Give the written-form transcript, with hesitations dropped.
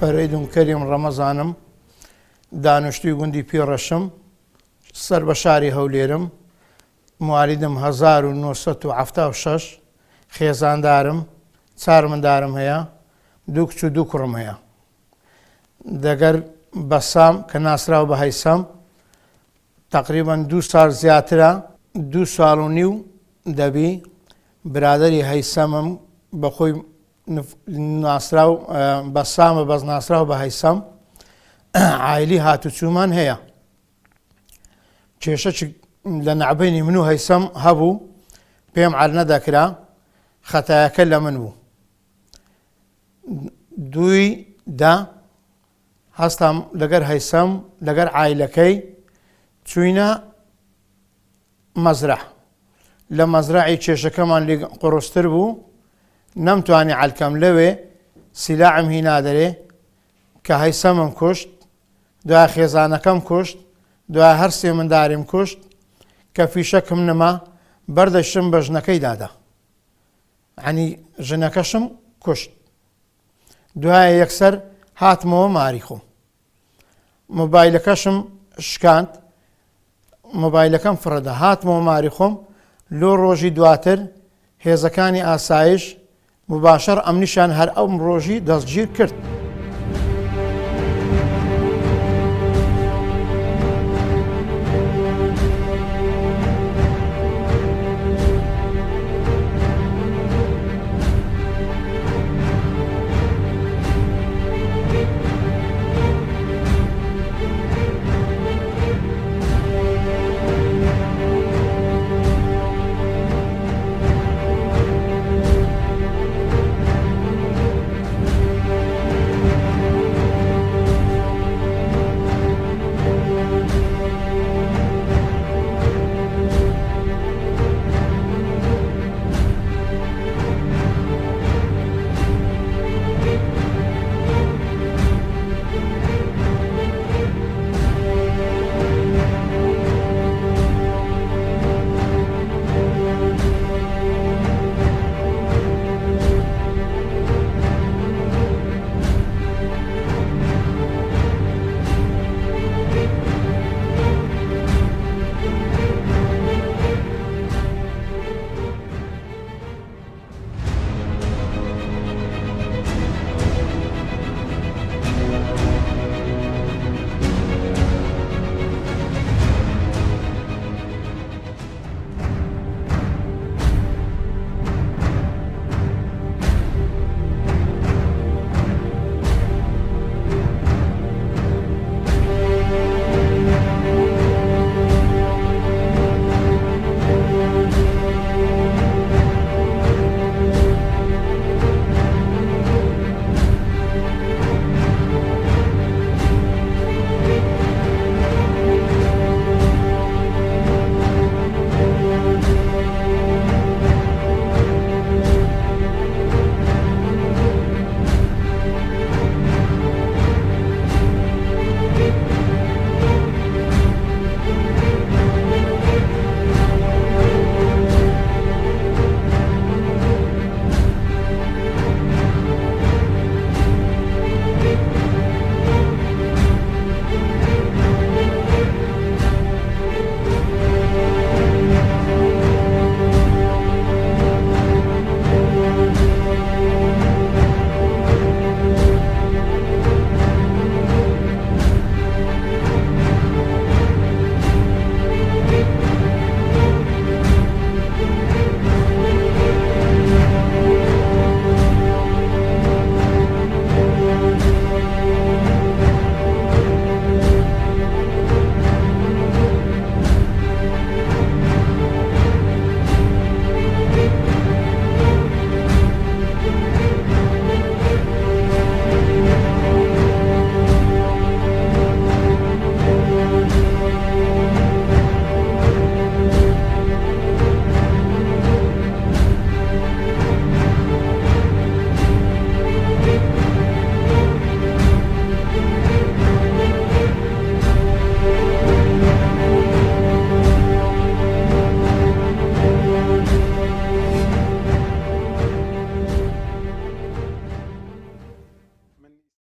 فەرەیدم کەریم ڕەمەزانم، دانیشتووی گوندی پیرەشم، سەر بە شاری هەولێرم، موالیدم 1976، خێزاندارم، 4 مندارم هەیە، 2 کچ و 2 کوڕم هەیە. دەگەر بەسام کە ناسراو بە هەیسەم تقریباً 2 ساڵ زیاترە، 2 ساڵ و نیو دەبی. برادری هەیسەمم بەخۆی ناسراو بەسامە، بەس ناسراو بە هەیسەم، عایلی هاتوچوومان هەیە. کێشە لە نەعبەینی من و هەیسەم هەبوو، پێم عەر نەدەکرا، خەتایەکە لە من بوو. 2 هەستام لەگەر هەیسەم لەگەر عایلەکەی چووینە مەزرەع. لە مەزرەعی کێشەکەمان لێ قوڕستر بوو، نەمتوانی عەلکەم لەوێ، سیلاعم هینا دەرێ کە هەیسەمم کوشت، دوای خێزانەکەم کوشت، دوای هەر 3 منداریم کوشت کە فیشەکم نەما، بەردەشتم بە ژنەکەی دادا، یعنی ژنەکەشم کوشت. دوای یەکسەر هاتمەوە ماریخۆم، مۆبایلەکەشم شکاند، مۆبایلەکەم فڕەدا، هاتمەوە ماریخۆم. لۆ ڕۆژی دواتر هێزەکانی ئاسایش مباشەر ئەمنیشان هەر ئەم ڕۆژی دەستگیر کرد.